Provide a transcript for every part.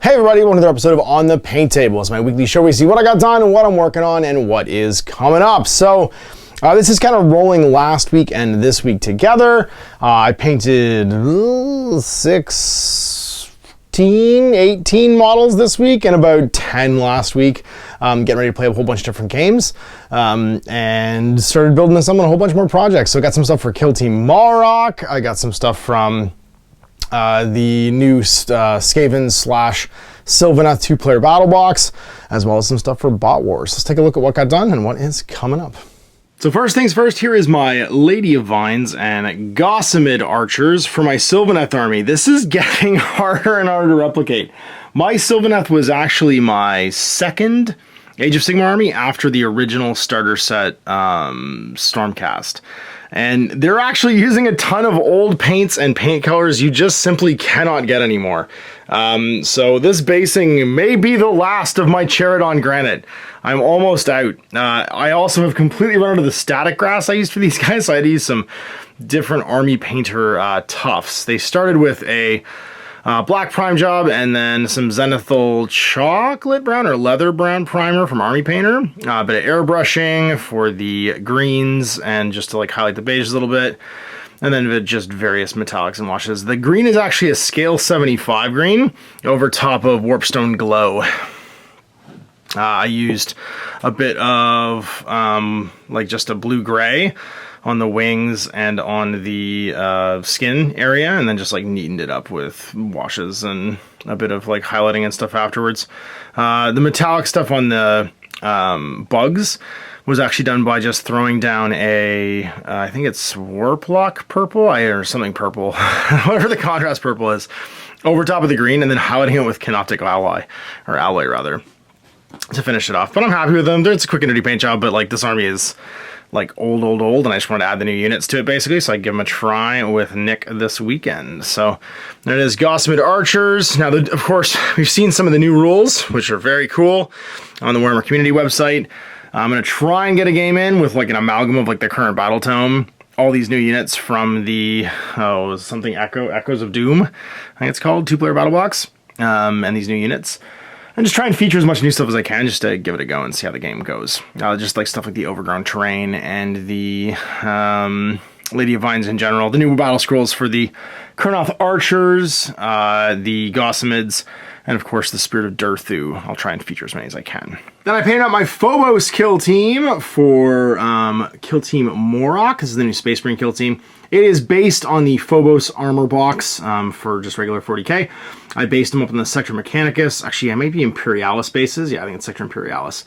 Hey everybody, welcome to another episode of On the Paint Table. It's my weekly show where we see what I got done and what I'm working on and what is coming up. So this is kind of rolling last week and this week together. I painted 18 models this week and about 10 last week. Getting ready to play a whole bunch of different games and started building this up on a whole bunch more projects. So I got some stuff for Kill Team Malrock. I got some stuff from the new Skaven / Sylvaneth 2-player battle box, as well as some stuff for Bot Wars. Let's take a look at what got done and what is coming up. So first things first, here is my Lady of Vines and Gossamed archers for my Sylvaneth army. This is getting harder and harder to replicate. My Sylvaneth was actually my second Age of Sigmar army after the original starter set Stormcast. And they're actually using a ton of old paints and paint colors you just simply cannot get anymore. So this basing may be the last of my Charodon Granite. I'm almost out. I also have completely run out of the static grass I used for these guys, so I had to use some different army painter tufts. They started with a black prime job and then some zenithal chocolate brown or leather brown primer from Army Painter, a bit of airbrushing for the greens and just to like highlight the beige a little bit, and then just various metallics and washes. The green is actually a scale 75 green over top of Warpstone Glow. I used a bit of like just a blue-gray on the wings and on the skin area, and then just like neatened it up with washes and a bit of like highlighting and stuff afterwards. The metallic stuff on the bugs was actually done by just throwing down a, I think it's Warplock purple, or something purple, whatever the contrast purple is, over top of the green, and then highlighting it with Canoptic Alloy, or Alloy rather, to finish it off. But I'm happy with them. It's a quick and dirty paint job, but like this army is like old, and I just wanted to add the new units to it basically, so I give them a try with Nick this weekend. So there it is, Gossamed archers. Now, of course, we've seen some of the new rules, which are very cool, on the Warhammer community website. I'm going to try and get a game in with like an amalgam of like the current battle tome, all these new units from the, something Echoes of Doom, I think it's called, 2-player battle box, and these new units. And just try and feature as much new stuff as I can just to give it a go and see how the game goes. Just like stuff like the Overgrown Terrain and the Lady of Vines in general. The new battle scrolls for the Kurnoth Archers, the Gossameds, and of course the Spirit of Durthu. I'll try and feature as many as I can. Then I painted out my Phobos kill team for Kill Team Malrock. This is the new Space Marine kill team. It is based on the Phobos armor box for just regular 40k. I based them up in the Sector Mechanicus. Actually, it might be Imperialis bases. Yeah, I think it's Sector Imperialis.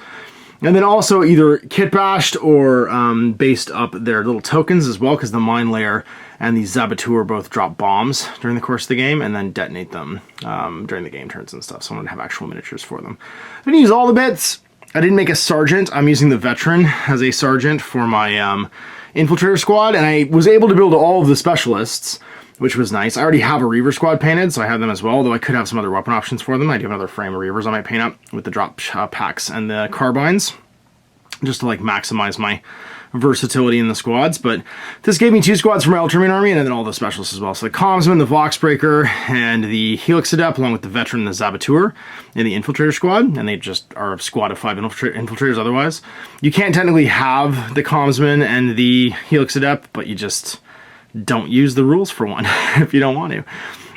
And then also either kit bashed or based up their little tokens as well, because the Mine Layer and the Zabatur both drop bombs during the course of the game and then detonate them during the game turns and stuff. So I'm going to have actual miniatures for them. I'm going to use all the bits. I didn't make a sergeant. I'm using the veteran as a sergeant for my infiltrator squad, and I was able to build all of the specialists, which was nice. I already have a Reaver squad painted, so I have them as well, though I could have some other weapon options for them. I do have another frame of Reavers I might paint up with the drop packs and the carbines, just to like maximize my versatility in the squads. But this gave me 2 squads from my Ultramarine army, and then all the specialists as well. So the Commsman, the Voxbreaker, and the Helix Adept, along with the Veteran and the Zabatur in the Infiltrator squad, and they just are a squad of 5 infiltrators otherwise. You can't technically have the Commsman and the Helix Adept, but you just don't use the rules for one if you don't want to.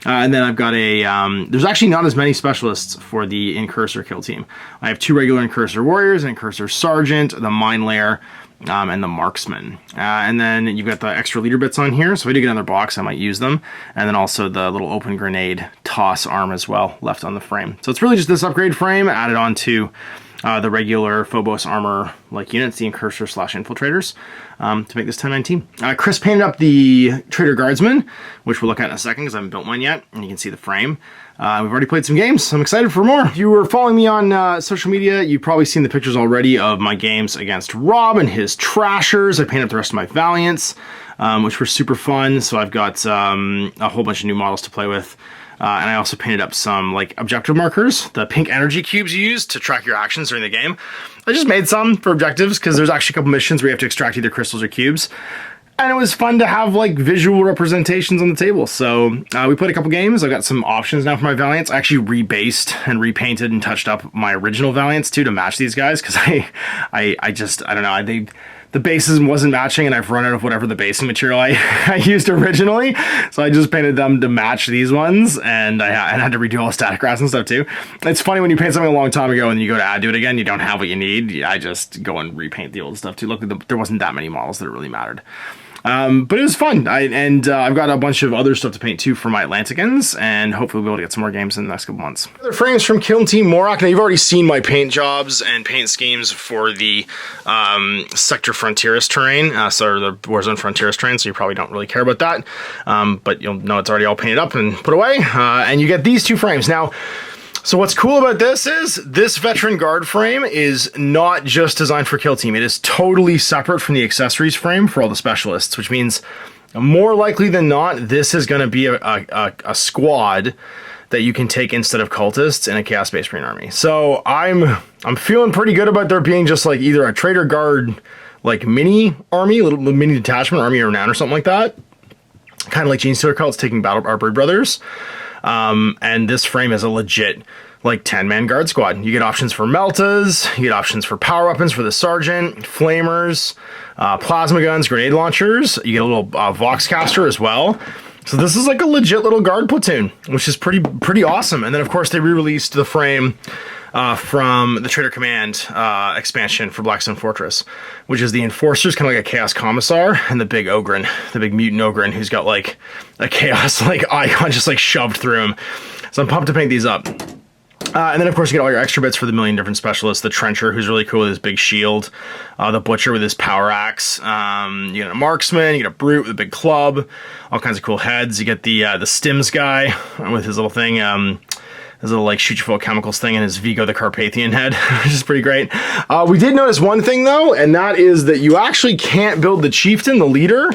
And then I've got a, there's actually not as many specialists for the Incursor kill team. I have 2 regular Incursor warriors, an Incursor sergeant, the Mine Layer, and the Marksman. And then you've got the extra leader bits on here, so if I do get another box, I might use them. And then also the little open grenade toss arm as well, left on the frame. So it's really just this upgrade frame added on to the regular Phobos armor like units, the Incursor / infiltrators, to make this 10-9 team. Chris painted up the Trader Guardsman, which we'll look at in a second because I haven't built mine yet, and you can see the frame. We've already played some games, so I'm excited for more. If you were following me on social media, you've probably seen the pictures already of my games against Rob and his Trashers. I painted up the rest of my Valiants, which were super fun, so I've got a whole bunch of new models to play with. And I also painted up some like objective markers, the pink energy cubes you use to track your actions during the game. I just made some for objectives because there's actually a couple missions where you have to extract either crystals or cubes. And it was fun to have like visual representations on the table. So we played a couple games. I've got some options now for my Valiants. I actually rebased and repainted and touched up my original Valiants too to match these guys, because I don't know, the bases wasn't matching, and I've run out of whatever the basing material I used originally. So I just painted them to match these ones, and I had to redo all the static graphs and stuff too. It's funny when you paint something a long time ago and you go to add to it again, you don't have what you need. I just go and repaint the old stuff too. Luckily, there wasn't that many models that it really mattered. But it was fun. I've got a bunch of other stuff to paint too for my Atlanticans, and hopefully we'll be able to get some more games in the next couple months. Other frames from Kill Team Morak. Now, you've already seen my paint jobs and paint schemes for the Sector Frontierist terrain, so the Warzone Frontierist terrain, so you probably don't really care about that. But you'll know it's already all painted up and put away, and you get these two frames. Now, so what's cool about this is this Veteran Guard frame is not just designed for Kill Team. It is totally separate from the accessories frame for all the specialists, which means more likely than not, this is going to be a squad that you can take instead of cultists in a Chaos Space Marine army. So I'm feeling pretty good about there being just like either a Trader Guard like mini army, little mini detachment, army of renown or something like that. Kind of like Gene Stealer cults taking battle our Brood Brothers. And this frame is a legit like 10-man guard squad. You get options for meltas, you get options for power weapons for the sergeant, flamers, plasma guns, grenade launchers. You get a little Voxcaster as well. So this is like a legit little guard platoon, which is pretty awesome. And then of course they re-released the frame from the Trader Command expansion for Blackstone Fortress, which is the Enforcer's kind of like a Chaos Commissar, and the big Ogren, the big mutant Ogren, who's got like a Chaos like icon just like shoved through him. So I'm pumped to paint these up. And then, of course, you get all your extra bits for the million different specialists. The Trencher, who's really cool with his big shield. The Butcher with his power axe. You get a Marksman. You get a Brute with a big club. All kinds of cool heads. You get the Stims guy with his little thing. His little, like, shoot you full of chemicals thing, and his Vigo the Carpathian head, which is pretty great. We did notice one thing, though, and that is that you actually can't build the Chieftain, the leader,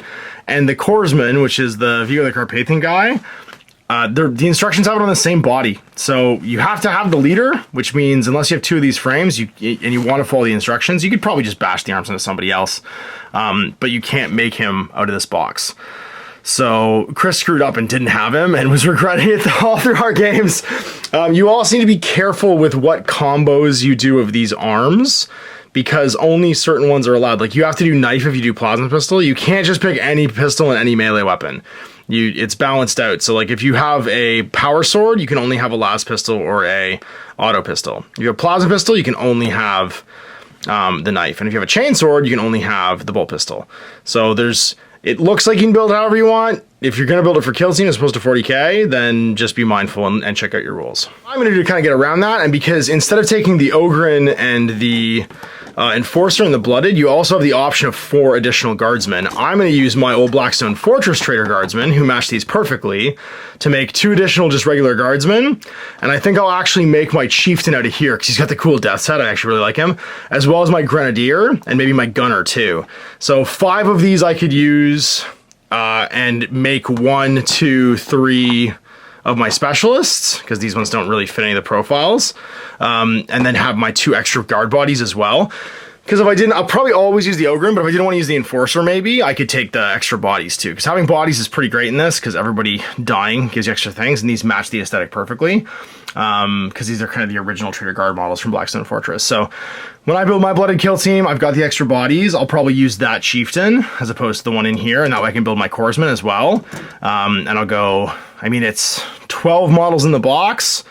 and the Corpsman, which is the Vigo the Carpathian guy. The instructions have it on the same body. So you have to have the leader, which means unless you have two of these frames and you want to follow the instructions, you could probably just bash the arms into somebody else. But you can't make him out of this box. So Chris screwed up and didn't have him and was regretting it all through our games. You also need to be careful with what combos you do of these arms, because only certain ones are allowed. Like, you have to do knife if you do plasma pistol. You can't just pick any pistol and any melee weapon. It's balanced out. So like if you have a power sword, you can only have a las pistol or a auto pistol. If you have a plasma pistol, you can only have the knife. And if you have a chain sword, you can only have the bolt pistol. So it looks like you can build it however you want. If you're going to build it for Kill Team as opposed to 40k, then just be mindful and check out your rules. I'm going to do to kind of get around that, and because instead of taking the Ogren and the Enforcer and the Blooded, you also have the option of 4 additional Guardsmen. I'm going to use my old Blackstone Fortress Trader Guardsmen, who match these perfectly, to make 2 additional just regular Guardsmen. And I think I'll actually make my Chieftain out of here, because he's got the cool death set. I actually really like him, as well as my Grenadier, and maybe my Gunner too. So 5 of these I could use and make 1, 2, 3 of my specialists, because these ones don't really fit any of the profiles, and then have my 2 extra guard bodies as well. Because if I didn't, I'll probably always use the Ogren, but if I didn't want to use the Enforcer, maybe I could take the extra bodies too. Because having bodies is pretty great in this, because everybody dying gives you extra things, and these match the aesthetic perfectly. Because these are kind of the original Trader Guard models from Blackstone Fortress. So when I build my Blooded Kill Team, I've got the extra bodies. I'll probably use that Chieftain as opposed to the one in here, and that way I can build my Corpsman as well. And I'll go, I mean, it's 12 models in the box,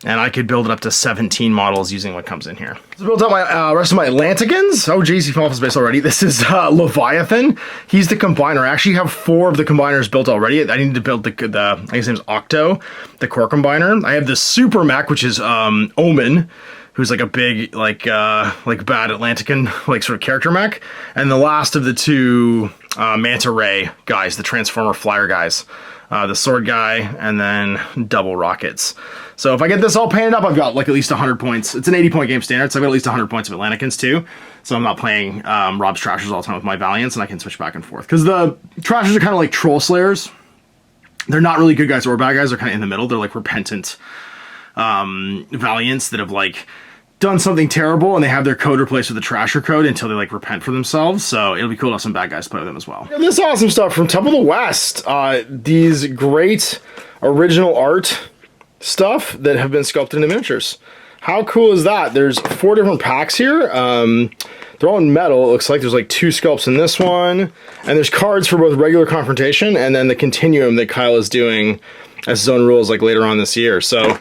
and I could build it up to 17 models using what comes in here. So I built up my rest of my Atlanticans. Oh, geez, he fell off his base already. This is Leviathan. He's the combiner. I actually have 4 of the combiners built already. I need to build I think his name's Octo, the core combiner. I have the super mech, which is Omen, who's like a big, like bad Atlantican, like sort of character mech. And the last of the 2 Manta Ray guys, the Transformer Flyer guys. The sword guy, and then double rockets. So if I get this all painted up, I've got like at least 100 points. It's an 80-point game standard, so I've got at least 100 points of Atlanticans too. So I'm not playing Rob's Trashers all the time with my Valiants, and I can switch back and forth. Because the Trashers are kind of like Troll Slayers. They're not really good guys or bad guys. They're kind of in the middle. They're like repentant Valiants that have like done something terrible and they have their code replaced with a trasher code until they like repent for themselves. So it'll be cool to have some bad guys play with them as well. This awesome stuff from Temple of the West. These great original art stuff that have been sculpted into miniatures. How cool is that? There's 4 different packs here. They're all in metal. It looks like there's like 2 sculpts in this one. And there's cards for both regular confrontation and then the continuum that Kyle is doing as his own rules like later on this year. So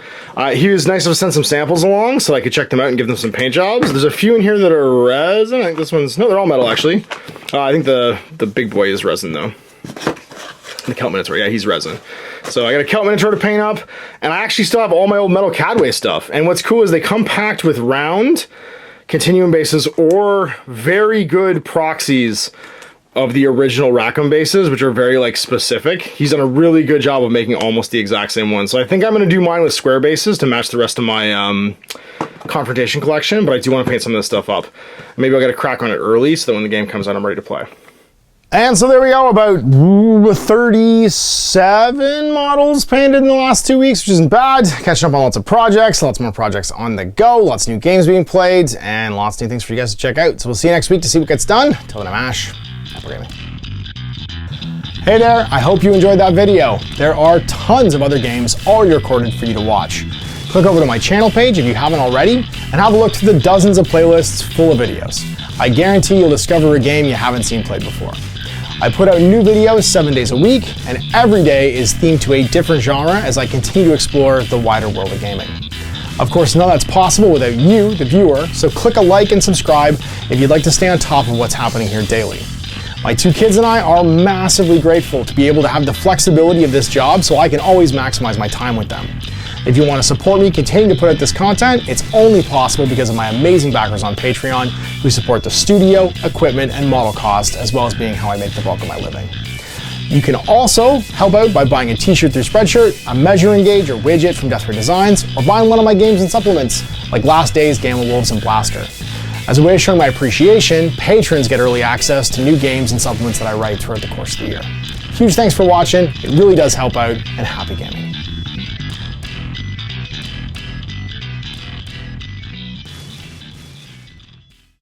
he was nice to send some samples along so I could check them out and give them some paint jobs. There's a few in here that are resin. I think this one's, no, they're all metal actually. I think the big boy is resin though. The Celt Minotaur, yeah, he's resin. So I got a Celt Minotaur to paint up, and I actually still have all my old metal Cadway stuff. And what's cool is they come packed with round continuum bases or very good proxies of the original Rackham bases, which are very like specific. He's done a really good job of making almost the exact same one. So I think I'm gonna do mine with square bases to match the rest of my confrontation collection, but I do want to paint some of this stuff up. Maybe I'll get a crack on it early so that when the game comes out, I'm ready to play. And so there we go, about 37 models painted in the last 2 weeks, which isn't bad. Catching up on lots of projects, lots more projects on the go, lots of new games being played, and lots of new things for you guys to check out. So we'll see you next week to see what gets done. Till then, I'm Ash. Happy gaming. Hey there, I hope you enjoyed that video. There are tons of other games already recorded for you to watch. Click over to my channel page if you haven't already, and have a look through the dozens of playlists full of videos. I guarantee you'll discover a game you haven't seen played before. I put out new videos 7 days a week, and every day is themed to a different genre as I continue to explore the wider world of gaming. Of course, none of that's possible without you, the viewer, so click a like and subscribe if you'd like to stay on top of what's happening here daily. My 2 kids and I are massively grateful to be able to have the flexibility of this job so I can always maximize my time with them. If you want to support me continue to put out this content, it's only possible because of my amazing backers on Patreon who support the studio, equipment, and model cost, as well as being how I make the bulk of my living. You can also help out by buying a t-shirt through Spreadshirt, a measuring gauge or widget from Death Ray Designs, or buying one of my games and supplements like Last Days, Gamma Wolves, and Blaster. As a way of showing my appreciation, patrons get early access to new games and supplements that I write throughout the course of the year. Huge thanks for watching, it really does help out, and happy gaming.